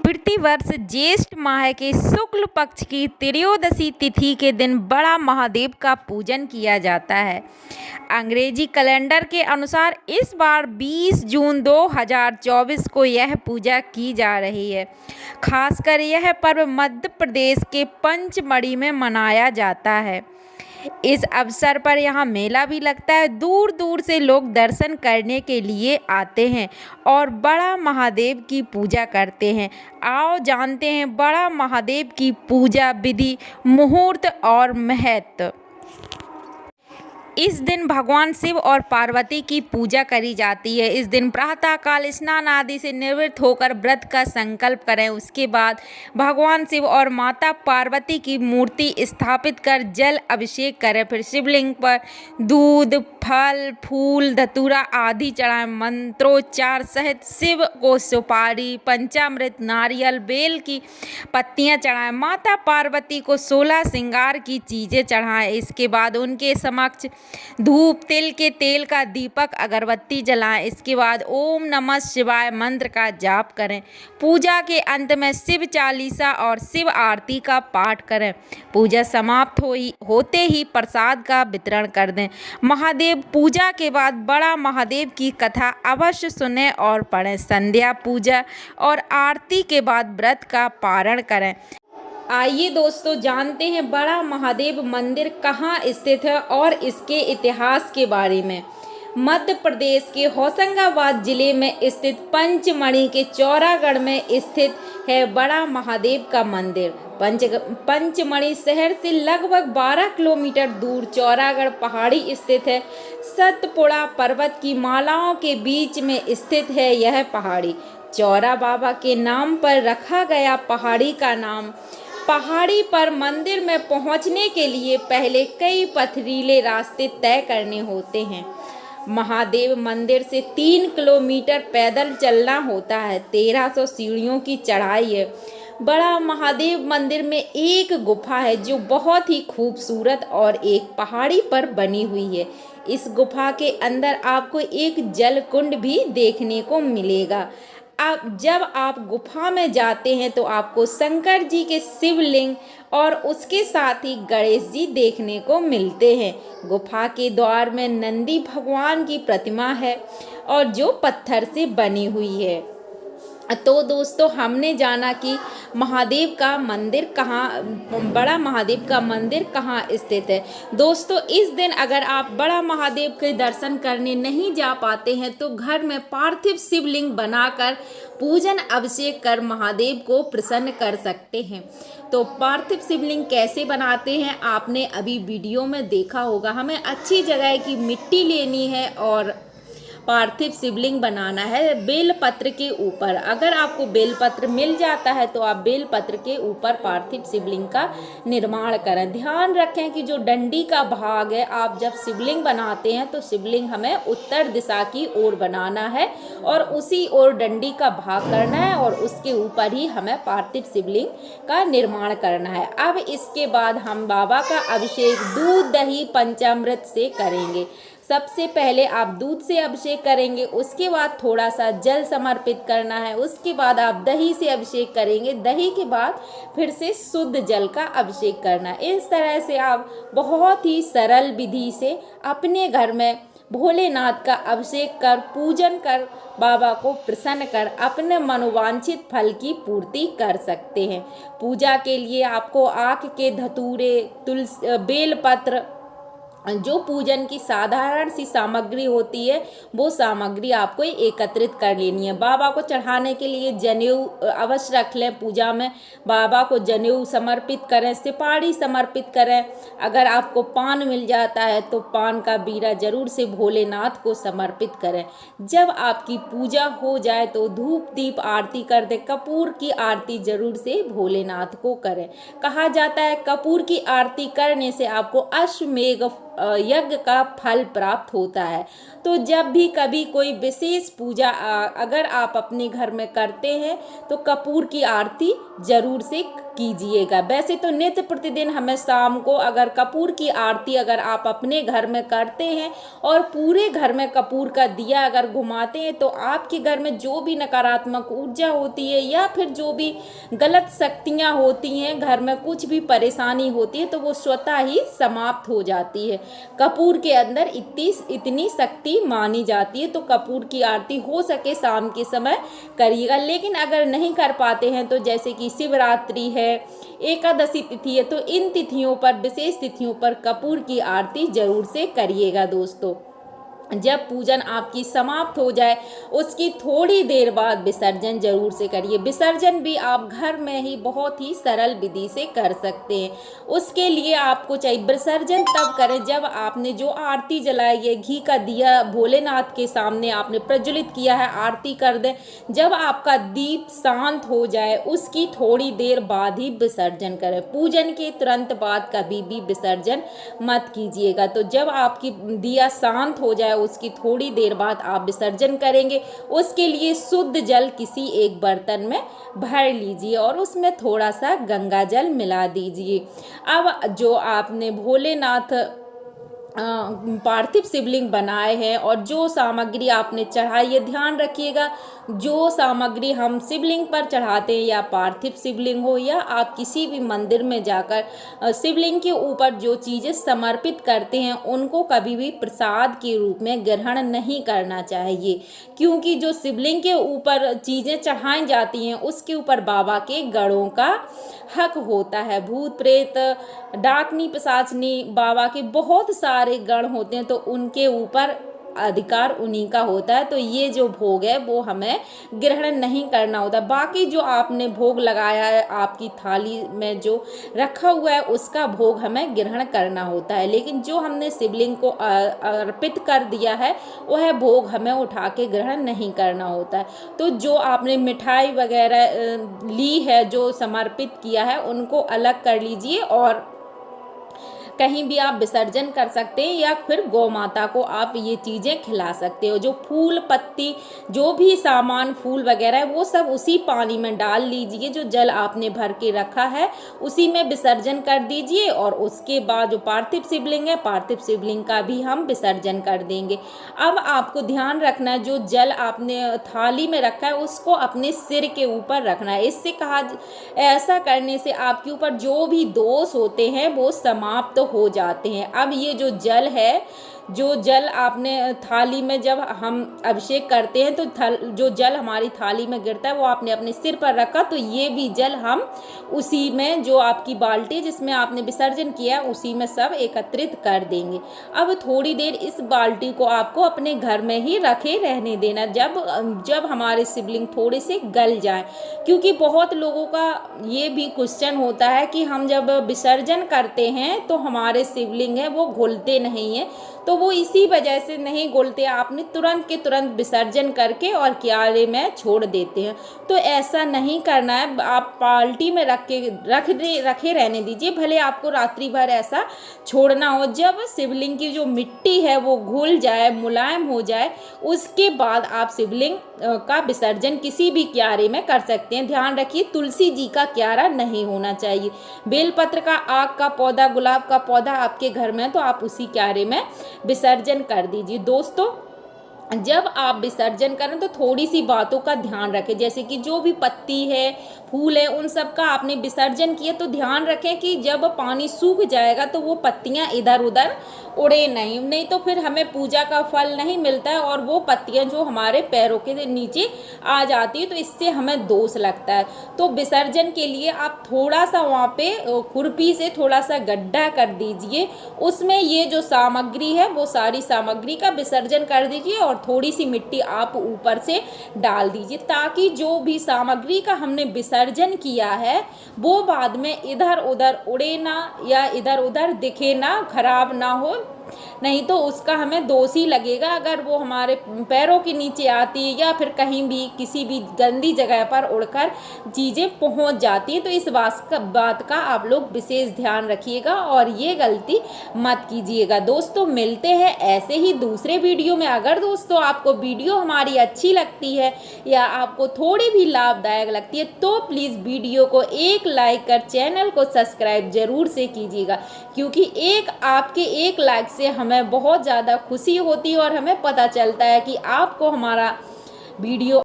प्रतिवर्ष ज्येष्ठ माह के शुक्ल पक्ष की त्रयोदशी तिथि के दिन बड़ा महादेव का पूजन किया जाता है। अंग्रेजी कैलेंडर के अनुसार इस बार 20 जून 2024 को यह पूजा की जा रही है। खासकर यह पर्व मध्य प्रदेश के पंचमढ़ी में मनाया जाता है। इस अवसर पर यहाँ मेला भी लगता है। दूर दूर से लोग दर्शन करने के लिए आते हैं और बड़ा महादेव की पूजा करते हैं। आओ जानते हैं बड़ा महादेव की पूजा विधि, मुहूर्त और महत्व। इस दिन भगवान शिव और पार्वती की पूजा करी जाती है। इस दिन प्रातःकाल स्नान आदि से निवृत्त होकर व्रत का संकल्प करें। उसके बाद भगवान शिव और माता पार्वती की मूर्ति स्थापित कर जल अभिषेक करें। फिर शिवलिंग पर दूध, फल, फूल, धतूरा आदि चढ़ाएं। मंत्रोच्चार सहित शिव को सुपारी, पंचामृत, नारियल, बेल की पत्तियां चढ़ाएं। माता पार्वती को 16 श्रृंगार की चीज़ें चढ़ाएं। इसके बाद उनके समक्ष धूप, तिल के तेल का दीपक, अगरबत्ती जलाएं। इसके बाद ओम नमः शिवाय मंत्र का जाप करें। पूजा के अंत में शिव चालीसा और शिव आरती का पाठ करें। पूजा समाप्त होते ही प्रसाद का वितरण कर दें। महादेव पूजा के बाद बड़ा महादेव की कथा अवश्य सुनें और पढ़ें। संध्या पूजा और आरती के बाद व्रत का पारण करें। आइए दोस्तों जानते हैं बड़ा महादेव मंदिर कहाँ स्थित है और इसके इतिहास के बारे में। मध्य प्रदेश के होशंगाबाद जिले में स्थित पंचमढ़ी के चौरागढ़ में स्थित है बड़ा महादेव का मंदिर। पंचमढ़ी शहर से लगभग 12 किलोमीटर दूर चौरागढ़ पहाड़ी स्थित है। सतपुड़ा पर्वत की मालाओं के बीच में स्थित है यह पहाड़ी। चौरा बाबा के नाम पर रखा गया पहाड़ी का नाम। पहाड़ी पर मंदिर में पहुंचने के लिए पहले कई पथरीले रास्ते तय करने होते हैं। महादेव मंदिर से 3 किलोमीटर पैदल चलना होता है। 1300 सीढ़ियों की चढ़ाई है। बड़ा महादेव मंदिर में एक गुफा है जो बहुत ही खूबसूरत और एक पहाड़ी पर बनी हुई है। इस गुफा के अंदर आपको एक जल कुंड भी देखने को मिलेगा। जब आप गुफा में जाते हैं तो आपको शंकर जी के शिवलिंग और उसके साथ ही गणेश जी देखने को मिलते हैं। गुफा के द्वार में नंदी भगवान की प्रतिमा है और जो पत्थर से बनी हुई है। तो दोस्तों हमने जाना कि महादेव का मंदिर कहाँ, बड़ा महादेव का मंदिर कहाँ स्थित है। दोस्तों इस दिन अगर आप बड़ा महादेव के दर्शन करने नहीं जा पाते हैं तो घर में पार्थिव शिवलिंग बनाकर पूजन अभिषेक कर महादेव को प्रसन्न कर सकते हैं। तो पार्थिव शिवलिंग कैसे बनाते हैं आपने अभी वीडियो में देखा होगा। हमें अच्छी जगह की मिट्टी लेनी है और पार्थिव शिवलिंग बनाना है बेलपत्र के ऊपर। अगर आपको बेलपत्र मिल जाता है तो आप बेलपत्र के ऊपर पार्थिव शिवलिंग का निर्माण करें। ध्यान रखें कि जो डंडी का भाग है, आप जब शिवलिंग बनाते हैं तो शिवलिंग हमें उत्तर दिशा की ओर बनाना है और उसी ओर डंडी का भाग करना है और उसके ऊपर ही हमें पार्थिव शिवलिंग का निर्माण करना है। अब इसके बाद हम बाबा का अभिषेक दूध, दही, पंचामृत से करेंगे। सबसे पहले आप दूध से अभिषेक करेंगे, उसके बाद थोड़ा सा जल समर्पित करना है, उसके बाद आप दही से अभिषेक करेंगे, दही के बाद फिर से शुद्ध जल का अभिषेक करना है। इस तरह से आप बहुत ही सरल विधि से अपने घर में भोलेनाथ का अभिषेक कर, पूजन कर, बाबा को प्रसन्न कर अपने मनोवांछित फल की पूर्ति कर सकते हैं। पूजा के लिए आपको आक के धतूरे, तुलसी, बेलपत्र, जो पूजन की साधारण सी सामग्री होती है वो सामग्री आपको एकत्रित कर लेनी है। बाबा को चढ़ाने के लिए जनेऊ अवश्य रख लें। पूजा में बाबा को जनेऊ समर्पित करें, सुपारी समर्पित करें। अगर आपको पान मिल जाता है तो पान का बीड़ा जरूर से भोलेनाथ को समर्पित करें। जब आपकी पूजा हो जाए तो धूप दीप आरती कर दें। कपूर की आरती जरूर से भोलेनाथ को करें। कहा जाता है कपूर की आरती करने से आपको अश्वमेघ यज्ञ का फल प्राप्त होता है। तो जब भी कभी कोई विशेष पूजा अगर आप अपने घर में करते हैं तो कपूर की आरती जरूर से कीजिएगा। वैसे तो नित्य प्रतिदिन हमें शाम को अगर कपूर की आरती अगर आप अपने घर में करते हैं और पूरे घर में कपूर का दिया अगर घुमाते हैं तो आपके घर में जो भी नकारात्मक ऊर्जा होती है या फिर जो भी गलत शक्तियाँ होती हैं, घर में कुछ भी परेशानी होती है तो वो स्वतः ही समाप्त हो जाती है। कपूर के अंदर इतनी शक्ति मानी जाती है। तो कपूर की आरती हो सके शाम के समय करिएगा। लेकिन अगर नहीं कर पाते हैं तो जैसे कि शिवरात्रि है, एकादशी तिथि है, तो इन तिथियों पर, विशेष तिथियों पर कपूर की आरती जरूर से करिएगा दोस्तों। जब पूजन आपकी समाप्त हो जाए उसकी थोड़ी देर बाद विसर्जन जरूर से करिए। विसर्जन भी आप घर में ही बहुत ही सरल विधि से कर सकते हैं। उसके लिए आपको चाहिए, विसर्जन तब करें जब आपने जो आरती जलाई है, घी का दिया भोलेनाथ के सामने आपने प्रज्वलित किया है, आरती कर दें। जब आपका दीप शांत हो जाए उसकी थोड़ी देर बाद ही विसर्जन करें। पूजन के तुरंत बाद कभी भी विसर्जन मत कीजिएगा। तो जब आपकी दिया शांत हो जाए उसकी थोड़ी देर बाद आप विसर्जन करेंगे। उसके लिए शुद्ध जल किसी एक बर्तन में भर लीजिए और उसमें थोड़ा सा गंगा जल मिला दीजिए। अब जो आपने भोलेनाथ पार्थिव शिवलिंग बनाए हैं और जो सामग्री आपने चढ़ाई है, ध्यान रखिएगा जो सामग्री हम शिवलिंग पर चढ़ाते हैं या पार्थिव शिवलिंग हो या आप किसी भी मंदिर में जाकर शिवलिंग के ऊपर जो चीज़ें समर्पित करते हैं उनको कभी भी प्रसाद के रूप में ग्रहण नहीं करना चाहिए। क्योंकि जो शिवलिंग के ऊपर चीज़ें चढ़ाई जाती हैं उसके ऊपर बाबा के गणों का हक होता है। भूत प्रेत, डाकनी, पिशाचनी, बाबा के बहुत सारे गण होते हैं तो उनके ऊपर अधिकार उन्हीं का होता है। तो ये जो भोग है वो हमें ग्रहण नहीं करना होता। बाकी जो आपने भोग लगाया है, आपकी थाली में जो रखा हुआ है उसका भोग हमें ग्रहण करना होता है। लेकिन जो हमने शिवलिंग को अर्पित कर दिया है वह भोग हमें उठा के ग्रहण नहीं करना होता है। तो जो आपने मिठाई वगैरह ली है, जो समर्पित किया है, उनको अलग कर लीजिए और कहीं भी आप विसर्जन कर सकते हैं या फिर गौ माता को आप ये चीज़ें खिला सकते हो। जो फूल पत्ती, जो भी सामान, फूल वगैरह है वो सब उसी पानी में डाल लीजिए। जो जल आपने भर के रखा है उसी में विसर्जन कर दीजिए और उसके बाद जो पार्थिव शिवलिंग है, पार्थिव शिवलिंग का भी हम विसर्जन कर देंगे। अब आपको ध्यान रखना है जो जल आपने थाली में रखा है उसको अपने सिर के ऊपर रखना है। इससे कहा, ऐसा करने से आपके ऊपर जो भी दोष होते हैं वो समाप्त हो जाते हैं। अब ये जो जल है, जो जल आपने थाली में जब हम अभिषेक करते हैं तो जो जल हमारी थाली में गिरता है वो आपने अपने सिर पर रखा, तो ये भी जल हम उसी में, जो आपकी बाल्टी जिसमें आपने विसर्जन किया उसी में सब एकत्रित कर देंगे। अब थोड़ी देर इस बाल्टी को आपको अपने घर में ही रखे रहने देना जब हमारे शिवलिंग थोड़े से गल जाए। क्योंकि बहुत लोगों का ये भी क्वेश्चन होता है कि हम जब विसर्जन करते हैं तो हमारे शिवलिंग है वो घुलते नहीं हैं, तो वो इसी वजह से नहीं घुलते। आपने तुरंत के तुरंत विसर्जन करके और क्यारे में छोड़ देते हैं। तो ऐसा नहीं करना है। आप बाल्टी में रखे रहने दीजिए, भले आपको रात्रि भर ऐसा छोड़ना हो। जब शिवलिंग की जो मिट्टी है वो घुल जाए, मुलायम हो जाए, उसके बाद आप शिवलिंग का विसर्जन किसी भी क्यारे में कर सकते हैं। ध्यान रखिए तुलसी जी का क्यारा नहीं होना चाहिए। बेलपत्र का, आक का पौधा, गुलाब का पौधा आपके घर में तो आप उसी क्यारे में विसर्जन कर दीजिए। दोस्तों, जब आप विसर्जन करें तो थोड़ी सी बातों का ध्यान रखें, जैसे कि जो भी पत्ती है, फूल है, उन सब का आपने विसर्जन किया तो ध्यान रखें कि जब पानी सूख जाएगा तो वो पत्तियां इधर उधर उड़े नहीं तो फिर हमें पूजा का फल नहीं मिलता है और वो पत्तियां जो हमारे पैरों के नीचे आ जाती है तो इससे हमें दोष लगता है। तो विसर्जन के लिए आप थोड़ा सा वहाँ पे खुरपी से थोड़ा सा गड्ढा कर दीजिए, उसमें ये जो सामग्री है वो सारी सामग्री का विसर्जन कर दीजिए और थोड़ी सी मिट्टी आप ऊपर से डाल दीजिए, ताकि जो भी सामग्री का हमने विसर्जन किया है वो बाद में इधर उधर उड़े ना या इधर उधर दिखे ना, खराब ना हो, नहीं तो उसका हमें दोषी लगेगा अगर वो हमारे पैरों के नीचे आती है या फिर कहीं भी किसी भी गंदी जगह पर उड़कर चीज़ें पहुंच जाती हैं। तो इस बात का आप लोग विशेष ध्यान रखिएगा और ये गलती मत कीजिएगा। दोस्तों मिलते हैं ऐसे ही दूसरे वीडियो में। अगर दोस्तों आपको वीडियो हमारी अच्छी लगती है या आपको थोड़ी भी लाभदायक लगती है तो प्लीज़ वीडियो को एक लाइक कर चैनल को सब्सक्राइब जरूर से कीजिएगा, क्योंकि आपके एक लाइक से हमें बहुत ज़्यादा खुशी होती है और हमें पता चलता है कि आपको हमारा वीडियो